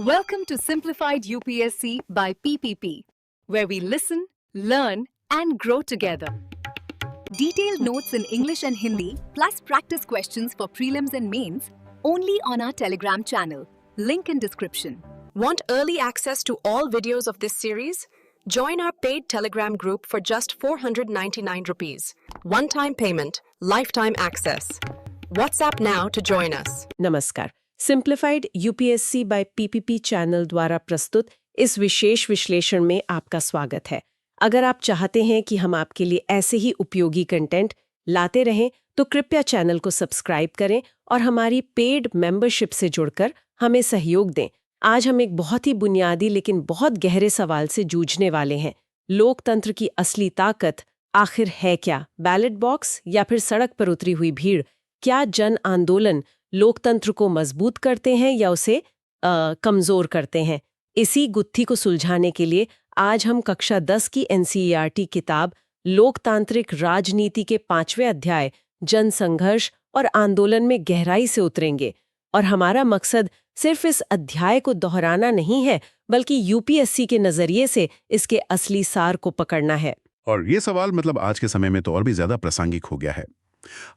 Welcome to Simplified UPSC by PPP, where we listen, learn, and grow together. Detailed notes in English and Hindi, plus practice questions for prelims and mains, only on our Telegram channel. Link in description. Want early access to all videos of this series? Join our paid Telegram group for just 499 rupees. One-time payment, lifetime access. WhatsApp now to join us. नमस्कार। Simplified UPSC by PPP channel द्वारा प्रस्तुत इस विशेष विश्लेषण में आपका स्वागत है। अगर आप चाहते हैं कि हम आपके लिए ऐसे ही उपयोगी कंटेंट लाते रहें तो कृपया चैनल को सब्सक्राइब करें और हमारी पेड मेंबरशिप से जुड़कर हमें सहयोग दें। आज हम एक बहुत ही बुनियादी लेकिन बहुत गहरे सवाल से जूझने वाले हैं। लोकतंत्र की असली ताकत आखिर है क्या? बैलेट बॉक्स या फिर सड़क पर उतरी हुई भीड़? क्या जन आंदोलन लोकतंत्र को मजबूत करते हैं या उसे कमजोर करते हैं? इसी गुत्थी को सुलझाने के लिए आज हम कक्षा 10 की एनसीईआरटी किताब लोकतांत्रिक राजनीति के 5वें अध्याय जन संघर्ष और आंदोलन में गहराई से उतरेंगे। और हमारा मकसद सिर्फ इस अध्याय को दोहराना नहीं है, बल्कि यूपीएससी के नजरिए से इसके असली सार को पकड़ना है। और ये सवाल आज के समय में तो और भी ज्यादा प्रासंगिक हो गया है।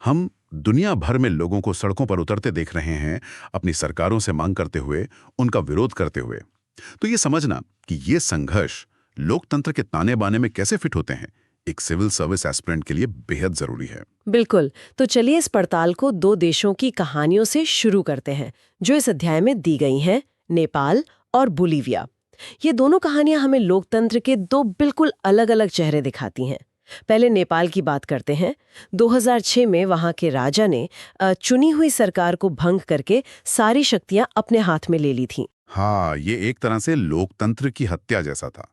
हम दुनिया भर में लोगों को सड़कों पर उतरते देख रहे हैं, अपनी सरकारों से मांग करते हुए, उनका विरोध करते हुए। तो ये समझना कि ये संघर्ष लोकतंत्र के ताने बाने में कैसे फिट होते हैं, एक सिविल सर्विस एस्पिरेंट के लिए बेहद जरूरी है। बिल्कुल। तो चलिए इस पड़ताल को दो देशों की कहानियों से शुरू करते हैं जो इस अध्याय में दी गई हैं, नेपाल और बोलीविया। ये दोनों कहानियां हमें लोकतंत्र के दो बिल्कुल अलग अलग चेहरे दिखाती हैं। पहले नेपाल की बात करते हैं। 2006 में वहां के राजा ने चुनी हुई सरकार को भंग करके सारी शक्तियां अपने हाथ में ले ली थीं। हाँ, ये एक तरह से लोकतंत्र की हत्या जैसा था।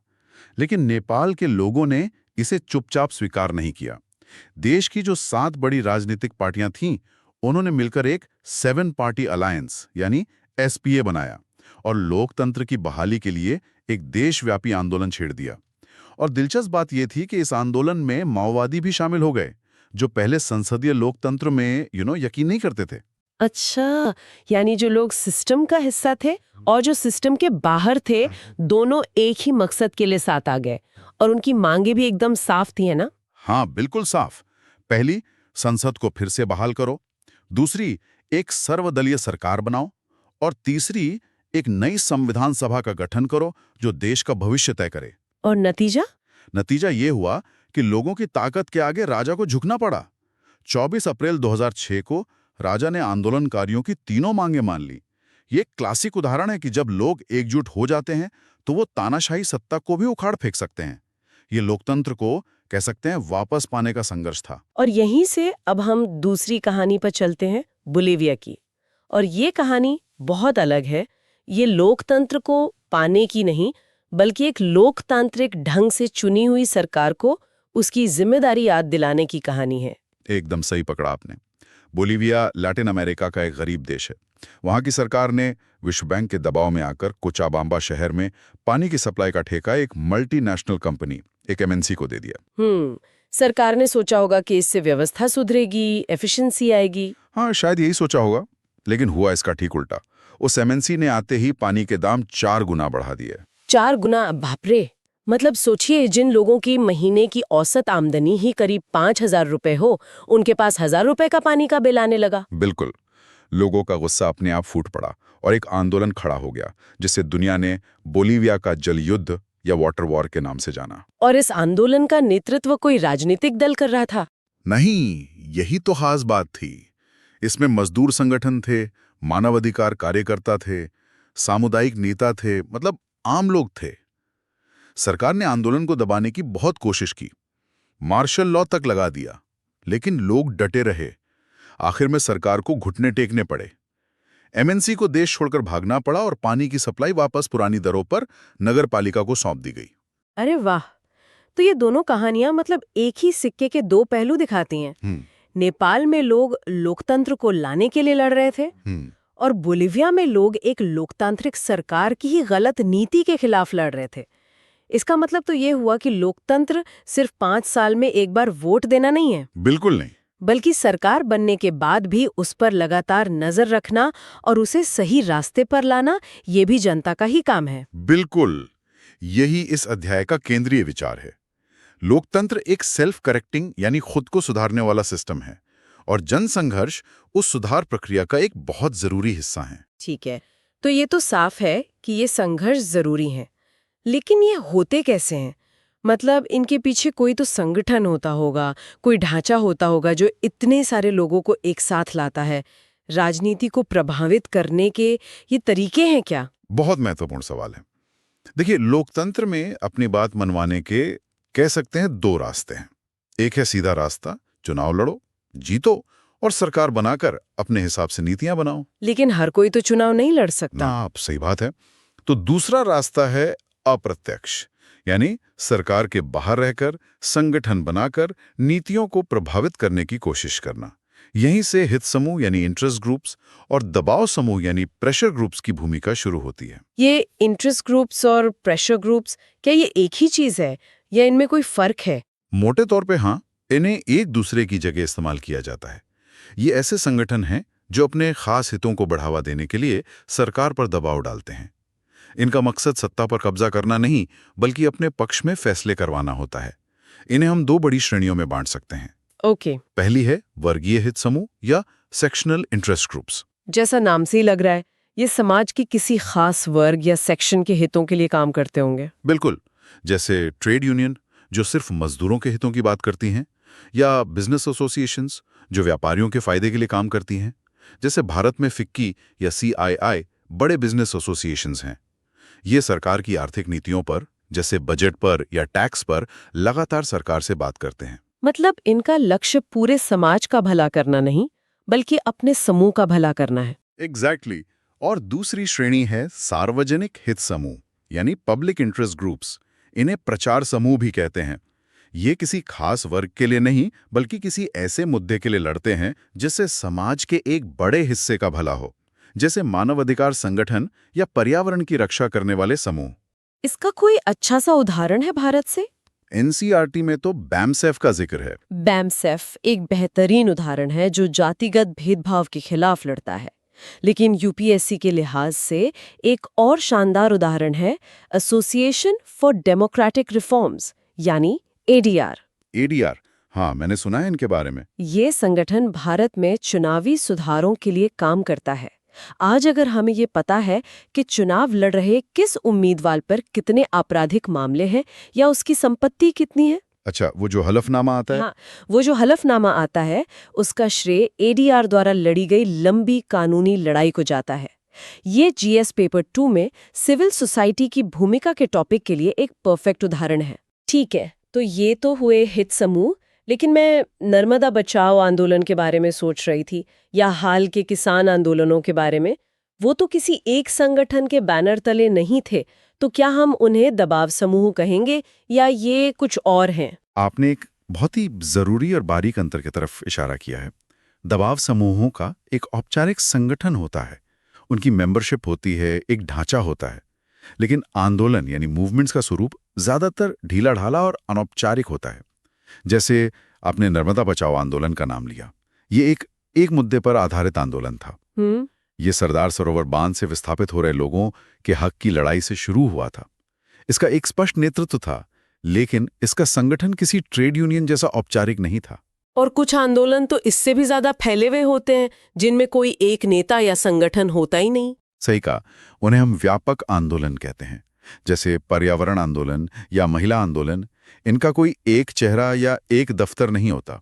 लेकिन नेपाल के लोगों ने इसे चुपचाप स्वीकार नहीं किया। देश की जो 7 बड़ी राजनीतिक पार्टियां थीं, उन्होंने मिलकर एक 7 पार्टी अलायंस यानी एसपीए बनाया और लोकतंत्र की बहाली के लिए एक देशव्यापी आंदोलन छेड़ दिया। और दिलचस्प बात यह थी कि इस आंदोलन में माओवादी भी शामिल हो गए, जो पहले संसदीय लोकतंत्र में यकीन नहीं करते थे। अच्छा, यानी जो लोग सिस्टम का हिस्सा थे और जो सिस्टम के बाहर थे, दोनों एक ही मकसद के लिए साथ आ गए। और उनकी मांगे भी एकदम साफ थी, है ना? हाँ, बिल्कुल साफ। पहली, संसद को फिर से बहाल करो। दूसरी, एक सर्वदलीय सरकार बनाओ। और तीसरी, एक नई संविधान सभा का गठन करो जो देश का भविष्य तय करे। और नतीजा ये हुआ कि लोगों की ताकत के आगे राजा को झुकना पड़ा। 24 अप्रैल 2006 को राजा ने आंदोलनकारियों की तीनों मांगे मान ली। ये एक क्लासिक उदाहरण है कि जब लोग एकजुट हो जाते हैं तो वो तानाशाही सत्ता को भी उखाड़ फेंक सकते हैं। ये लोकतंत्र को कह सकते हैं वापस पाने का संघर्ष था। और यहीं से अब हम दूसरी कहानी पर चलते हैं, बोलीविया की। और ये कहानी बहुत अलग है। ये लोकतंत्र को पाने की नहीं, बल्कि एक लोकतांत्रिक ढंग से चुनी हुई सरकार को उसकी जिम्मेदारी याद दिलाने की कहानी है। एकदम सही पकड़ा आपने। बोलीविया लैटिन अमेरिका का एक गरीब देश है। वहां की सरकार ने विश्व बैंक के दबाव में आकर कोचाबाम्बा शहर में पानी की सप्लाई का ठेका एक मल्टीनेशनल कंपनी, एक एमएनसी को दे दिया। सरकार ने सोचा होगा कि इससे व्यवस्था सुधरेगी, एफिशिएंसी आएगी। हाँ, शायद यही सोचा होगा, लेकिन हुआ इसका ठीक उल्टा। उस एमएनसी ने आते ही पानी के दाम 4 गुना बढ़ा दिए। 4 गुना? बाप रे! मतलब सोचिए, जिन लोगों की महीने की औसत आमदनी ही करीब 5,000 रुपए हो, उनके पास 1,000 रुपए का पानी का बिल आने लगा। बिल्कुल। लोगों का गुस्सा अपने आप फूट पड़ा और एक आंदोलन खड़ा हो गया, जिसे दुनिया ने बोलीविया का जल युद्ध या वाटर वॉर के नाम से जाना। और इस आंदोलन का नेतृत्व कोई राजनीतिक दल कर रहा था? नहीं, यही तो खास बात थी। इसमें मजदूर संगठन थे, मानवाधिकार कार्यकर्ता थे, सामुदायिक नेता थे, मतलब आम लोग थे। सरकार ने आंदोलन को दबाने की बहुत कोशिश की, मार्शल लॉ तक लगा दिया, लेकिन लोग डटे रहे। आखिर में सरकार को घुटने टेकने पड़े। एमएनसी को देश छोड़कर भागना पड़ा और पानी की सप्लाई वापस पुरानी दरों पर नगरपालिका को सौंप दी गई। अरे वाह! तो ये दोनों कहानियां मतलब एक ही सिक्के के दो पहलू दिखाती हैं। नेपाल में लोग लोकतंत्र को लाने के लिए लड़ रहे थे और बोलीविया में लोग एक लोकतांत्रिक सरकार की ही गलत नीति के खिलाफ लड़ रहे थे। इसका मतलब तो ये हुआ कि लोकतंत्र सिर्फ 5 साल में एक बार वोट देना नहीं है। बिल्कुल नहीं। बल्कि सरकार बनने के बाद भी उस पर लगातार नजर रखना और उसे सही रास्ते पर लाना, ये भी जनता का ही काम है। बिल्कुल, यही इस अध्याय का केंद्रीय विचार है। लोकतंत्र एक सेल्फ करेक्टिंग यानी खुद को सुधारने वाला सिस्टम है और जनसंघर्ष उस सुधार प्रक्रिया का एक बहुत जरूरी हिस्सा है। ठीक है, तो ये तो साफ है कि ये संघर्ष जरूरी है, लेकिन ये होते कैसे हैं? मतलब इनके पीछे कोई तो संगठन होता होगा, कोई ढांचा होता होगा जो इतने सारे लोगों को एक साथ लाता है। राजनीति को प्रभावित करने के ये तरीके हैं क्या? बहुत महत्वपूर्ण सवाल है। देखिए, लोकतंत्र में अपनी बात मनवाने के कह सकते हैं दो रास्ते हैं। एक है सीधा रास्ता, चुनाव लड़ो, जीतो और सरकार बनाकर अपने हिसाब से नीतियां बनाओ। लेकिन हर कोई तो चुनाव नहीं लड़ सकता। ना, आप सही बात है। तो दूसरा रास्ता है अप्रत्यक्ष, यानी सरकार के बाहर रहकर संगठन बनाकर नीतियों को प्रभावित करने की कोशिश करना। यहीं से हित समूह यानी इंटरेस्ट ग्रुप्स और दबाव समूह यानी प्रेशर ग्रुप्स की भूमिका शुरू होती है। ये इंटरेस्ट ग्रुप्स और प्रेशर ग्रुप्स, क्या ये एक ही चीज है या इनमें कोई फर्क है? मोटे तौर पे हाँ, इन्हें एक दूसरे की जगह इस्तेमाल किया जाता है। ये ऐसे संगठन हैं जो अपने खास हितों को बढ़ावा देने के लिए सरकार पर दबाव डालते हैं। इनका मकसद सत्ता पर कब्जा करना नहीं, बल्कि अपने पक्ष में फैसले करवाना होता है। इन्हें हम दो बड़ी श्रेणियों में बांट सकते हैं। ओके। पहली है वर्गीय हित समूह या सेक्शनल इंटरेस्ट ग्रुप्स। जैसा नाम से ही लग रहा है, ये समाज के किसी खास वर्ग या सेक्शन के हितों के लिए काम करते होंगे। बिल्कुल, जैसे ट्रेड यूनियन जो सिर्फ मजदूरों के हितों की बात करती हैं, या बिजनेस एसोसिएशंस जो व्यापारियों के फायदे के लिए काम करती हैं। जैसे भारत में फिक्की या CII बड़े बिजनेस एसोसिएशंस हैं। ये सरकार की आर्थिक नीतियों पर, जैसे बजट पर या टैक्स पर, लगातार सरकार से बात करते हैं। मतलब इनका लक्ष्य पूरे समाज का भला करना नहीं, बल्कि अपने समूह का भला करना है। एग्जैक्टली। और दूसरी श्रेणी है सार्वजनिक हित समूह यानी पब्लिक इंटरेस्ट ग्रुप्स। इन्हें प्रचार समूह भी कहते हैं। ये किसी खास वर्ग के लिए नहीं, बल्कि किसी ऐसे मुद्दे के लिए लड़ते हैं जिससे समाज के एक बड़े हिस्से का भला हो, जैसे मानवाधिकार संगठन या पर्यावरण की रक्षा करने वाले समूह। इसका कोई अच्छा सा उदाहरण है भारत से? NCERT में तो BAMSEF का जिक्र है। BAMSEF एक बेहतरीन उदाहरण है जो जातिगत भेदभाव के खिलाफ लड़ता है। लेकिन UPSC के लिहाज से एक और शानदार उदाहरण है एसोसिएशन फॉर डेमोक्रेटिक रिफॉर्म्स यानी ADR। ADR, हाँ, मैंने सुना है इनके बारे में। ये संगठन भारत में चुनावी सुधारों के लिए काम करता है। आज अगर हमें ये पता है कि चुनाव लड़ रहे किस उम्मीदवार पर कितने आपराधिक मामले हैं या उसकी संपत्ति कितनी है। अच्छा, वो जो हलफनामा आता है। हाँ, वो जो हलफनामा आता है उसका श्रेय ADR द्वारा लड़ी गई लंबी कानूनी लड़ाई को जाता है। ये GS पेपर 2 में सिविल सोसाइटी की भूमिका के टॉपिक के लिए एक परफेक्ट उदाहरण है। ठीक है, तो ये तो हुए हित समूह, लेकिन मैं नर्मदा बचाओ आंदोलन के बारे में सोच रही थी, या हाल के किसान आंदोलनों के बारे में। वो तो किसी एक संगठन के बैनर तले नहीं थे, तो क्या हम उन्हें दबाव समूह कहेंगे या ये कुछ और हैं? आपने एक बहुत ही जरूरी और बारीक अंतर की तरफ इशारा किया है। दबाव समूहों का एक औपचारिक संगठन होता है, उनकी मेंबरशिप होती है, एक ढांचा होता है। लेकिन आंदोलन यानी मूवमेंट्स का स्वरूप ज्यादातर ढीला ढाला और अनौपचारिक होता है। जैसे आपने नर्मदा बचाओ आंदोलन का नाम लिया, ये एक मुद्दे पर आधारित आंदोलन था। ये सरदार सरोवर बांध से विस्थापित हो रहे लोगों के हक की लड़ाई से शुरू हुआ था। इसका एक स्पष्ट नेतृत्व था, लेकिन इसका संगठन किसी ट्रेड यूनियन जैसा औपचारिक नहीं था। और कुछ आंदोलन तो इससे भी ज्यादा फैले हुए होते हैं, जिनमें कोई एक नेता या संगठन होता ही नहीं। सही कहा, उन्हें हम व्यापक आंदोलन कहते हैं, जैसे पर्यावरण आंदोलन या महिला आंदोलन। इनका कोई एक चेहरा या एक दफ्तर नहीं होता।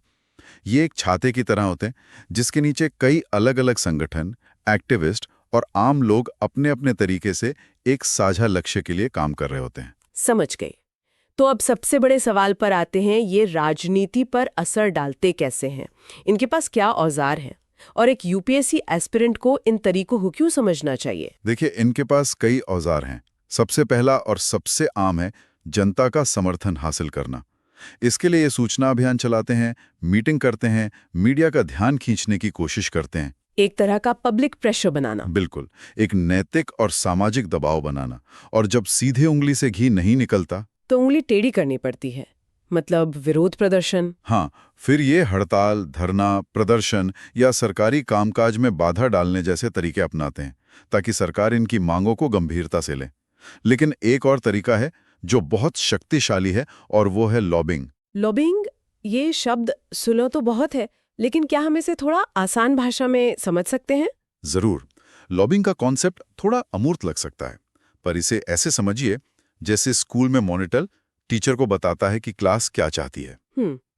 ये एक छाते की तरह होते हैं, जिसके नीचे कई अलग अलग संगठन, एक्टिविस्ट और आम लोग अपने अपने तरीके से एक साझा लक्ष्य के लिए काम कर रहे होते हैं। समझ गए। तो अब सबसे बड़े सवाल पर आते हैं, ये राजनीति पर असर डालते कैसे हैं? इनके पास क्या औजार हैं? और एक UPSC एस्पिरेंट को इन तरीकों को क्यों समझना चाहिए? देखिए, इनके पास कई औजार हैं। सबसे पहला और सबसे आम है जनता का समर्थन हासिल करना। इसके लिए ये सूचना अभियान चलाते हैं, मीटिंग करते हैं, मीडिया का ध्यान खींचने की कोशिश करते हैं। एक तरह का पब्लिक प्रेशर बनाना। बिल्कुल, एक नैतिक और सामाजिक दबाव बनाना। और जब सीधे उंगली से घी नहीं निकलता तो उंगली टेढ़ी करनी पड़ती है। मतलब विरोध प्रदर्शन। हाँ, फिर ये हड़ताल, धरना, प्रदर्शन या सरकारी कामकाज में बाधा डालने जैसे तरीके अपनाते हैं ताकि सरकार इनकी मांगों को गंभीरता से ले। लेकिन एक और तरीका है जो बहुत शक्तिशाली है और वो है लॉबिंग। लॉबिंग, ये शब्द सुनो तो बहुत है, लेकिन क्या हम इसे थोड़ा आसान भाषा में समझ सकते हैं? जरूर। लॉबिंग का कॉन्सेप्ट थोड़ा अमूर्त लग सकता है, पर इसे ऐसे समझिए जैसे स्कूल में मॉनिटर टीचर को बताता है कि क्लास क्या चाहती है।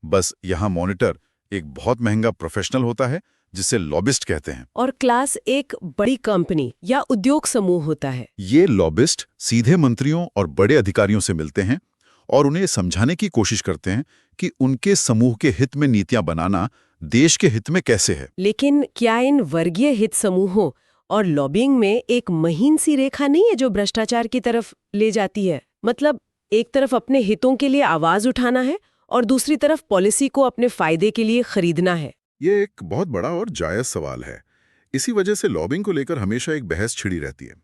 बस यहाँ मॉनिटर एक बहुत महंगा प्रोफेशनल होता है जिसे लॉबिस्ट कहते हैं। और क्लास एक बड़ी कंपनी या उद्योग समूह होता है। ये लॉबिस्ट सीधे मंत्रियों और बड़े अधिकारियों से मिलते हैं और उन्हें समझाने की कोशिश करते हैं कि उनके समूह के हित में नीतियां बनाना देश के हित में कैसे है। लेकिन क्या इन वर्गीय हित समूहों और लॉबिंग में एक महीन सी रेखा नहीं है जो भ्रष्टाचार की तरफ ले जाती है? मतलब एक तरफ अपने हितों के लिए आवाज उठाना है और दूसरी तरफ पॉलिसी को अपने फायदे के लिए खरीदना है। ये एक बहुत बड़ा और जायज सवाल है। इसी वजह से लॉबिंग को लेकर हमेशा एक बहस छिड़ी रहती है।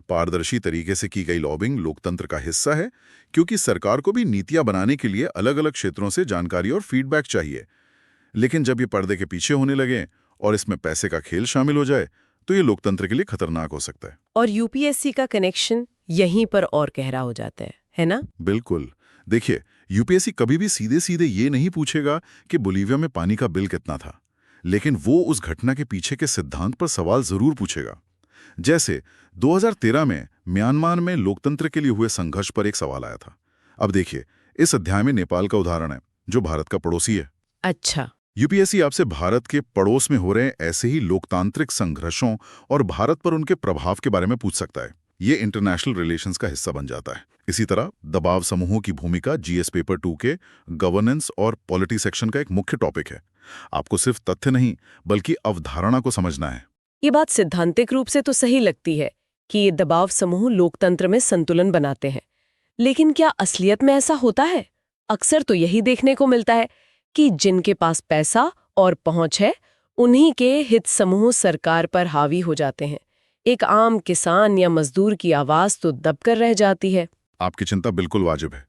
पारदर्शी तरीके से की गई लॉबिंग लोकतंत्र का हिस्सा है, क्योंकि सरकार को भी नीतियां बनाने के लिए अलग अलग क्षेत्रों से जानकारी और फीडबैक चाहिए। लेकिन जब ये पर्दे के पीछे होने लगे और इसमें पैसे का खेल शामिल हो जाए तो ये लोकतंत्र के लिए खतरनाक हो सकता है। और यूपीएससी का कनेक्शन यहीं पर और गहरा हो जाता है ना? बिल्कुल। देखिए, यूपीएससी कभी भी सीधे सीधे ये नहीं पूछेगा कि बोलीविया में पानी का बिल कितना था, लेकिन वो उस घटना के पीछे के सिद्धांत पर सवाल जरूर पूछेगा। जैसे 2013 में म्यांमार में लोकतंत्र के लिए हुए संघर्ष पर एक सवाल आया था। अब देखिए, इस अध्याय में नेपाल का उदाहरण है, जो भारत का पड़ोसी है। अच्छा। यूपीएससी आपसे भारत के पड़ोस में हो रहे ऐसे ही लोकतांत्रिक संघर्षों और भारत पर उनके प्रभाव के बारे में पूछ सकता है। ये इंटरनेशनल रिलेशंस का हिस्सा बन जाता है। इसी तरह दबाव समूहों की भूमिका जीएस पेपर 2 के गवर्नेंस और पॉलिटी सेक्शन का एक मुख्य टॉपिक है। आपको सिर्फ तथ्य नहीं बल्कि अवधारणा को समझना है। ये बात सिद्धांतिक रूप से तो सही लगती है कि ये दबाव समूह लोकतंत्र में संतुलन बनाते हैं, लेकिन क्या असलियत में ऐसा होता है? अक्सर तो यही देखने को मिलता है कि जिनके पास पैसा और पहुंच है उन्हीं के हित समूह सरकार पर हावी हो जाते हैं। एक आम किसान या मजदूर की आवाज तो दबकर रह जाती है। आपकी चिंता बिल्कुल वाजिब है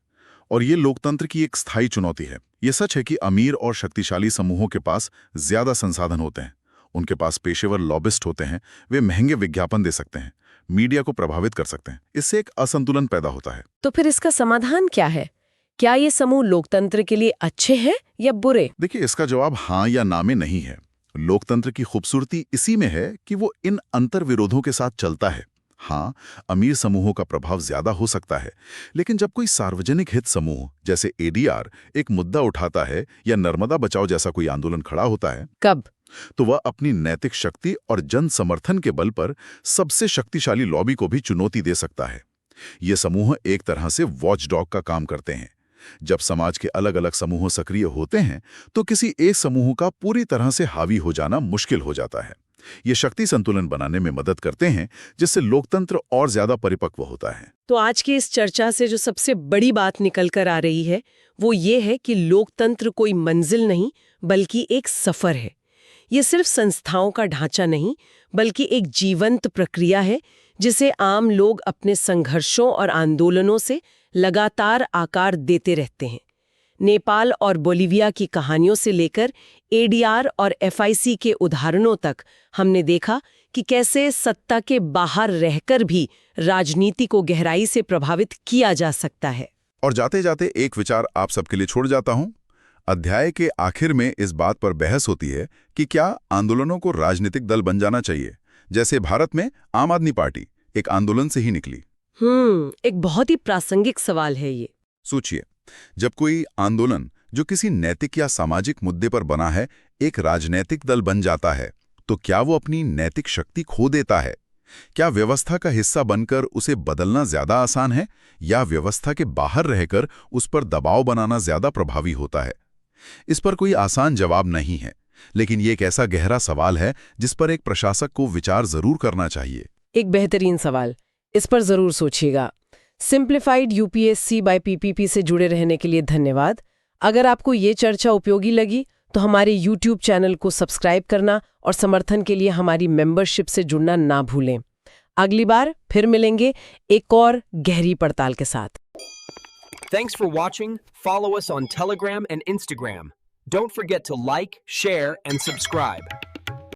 और ये लोकतंत्र की एक स्थायी चुनौती है। ये सच है कि अमीर और शक्तिशाली समूहों के पास ज्यादा संसाधन होते हैं, उनके पास पेशेवर लॉबिस्ट होते हैं, वे महंगे विज्ञापन दे सकते हैं, मीडिया को प्रभावित कर सकते हैं। इससे एक असंतुलन पैदा होता है। तो फिर इसका समाधान क्या है? क्या ये समूह लोकतंत्र के लिए अच्छे हैं या बुरे? देखिए, इसका जवाब हाँ या ना में नहीं है। लोकतंत्र की खूबसूरती इसी में है कि वो इन अंतर्विरोधों के साथ चलता है। हाँ, अमीर समूहों का प्रभाव ज्यादा हो सकता है, लेकिन जब कोई सार्वजनिक हित समूह जैसे एडीआर एक मुद्दा उठाता है या नर्मदा बचाओ जैसा कोई आंदोलन खड़ा होता है, कब? तो वह अपनी नैतिक शक्ति और जन समर्थन के बल पर सबसे शक्तिशाली लॉबी को भी चुनौती दे सकता है। ये समूह एक तरह से वॉचडॉग का काम करते हैं। जब समाज के अलग अलग समूह सक्रिय होते हैं तो किसी एक समूह का पूरी तरह से हावी हो जाना मुश्किल हो जाता है। ये शक्ति संतुलन बनाने में मदद करते हैं, जिससे लोकतंत्र और ज्यादा परिपक्व होता है। तो आज की इस चर्चा से जो सबसे बड़ी बात निकल कर आ रही है वो ये है कि लोकतंत्र कोई मंजिल नहीं बल्कि एक सफर है। ये सिर्फ संस्थाओं का ढांचा नहीं बल्कि एक जीवंत प्रक्रिया है जिसे आम लोग अपने संघर्षों और आंदोलनों से लगातार आकार देते रहते हैं। नेपाल और बोलीविया की कहानियों से लेकर एडीआर और एफआईसी के उदाहरणों तक हमने देखा कि कैसे सत्ता के बाहर रहकर भी राजनीति को गहराई से प्रभावित किया जा सकता है। और जाते जाते एक विचार आप सबके लिए छोड़ जाता हूं। अध्याय के आखिर में इस बात पर बहस होती है कि क्या आंदोलनों को राजनीतिक दल बन जाना चाहिए। जैसे भारत में आम आदमी पार्टी एक आंदोलन से ही निकली। एक बहुत ही प्रासंगिक सवाल है ये। सोचिए, जब कोई आंदोलन जो किसी नैतिक या सामाजिक मुद्दे पर बना है एक राजनैतिक दल बन जाता है, तो क्या वो अपनी नैतिक शक्ति खो देता है? क्या व्यवस्था का हिस्सा बनकर उसे बदलना ज्यादा आसान है या व्यवस्था के बाहर रहकर उस पर दबाव बनाना ज्यादा प्रभावी होता है? इस पर कोई आसान जवाब नहीं है, लेकिन ये एक ऐसा गहरा सवाल है जिस पर एक प्रशासक को विचार जरूर करना चाहिए। एक बेहतरीन सवाल, इस पर जरूर सोचिएगा। सिंप्लीफाइड यूपीएससी बाय पीपीपी से जुड़े रहने के लिए धन्यवाद। अगर आपको ये चर्चा उपयोगी लगी तो हमारे YouTube चैनल को सब्सक्राइब करना और समर्थन के लिए हमारी मेंबरशिप से जुड़ना ना भूलें। अगली बार फिर मिलेंगे एक और गहरी पड़ताल के साथ। Thanks for watching. Follow us on Telegram and Instagram. Don't forget to like, share, and subscribe.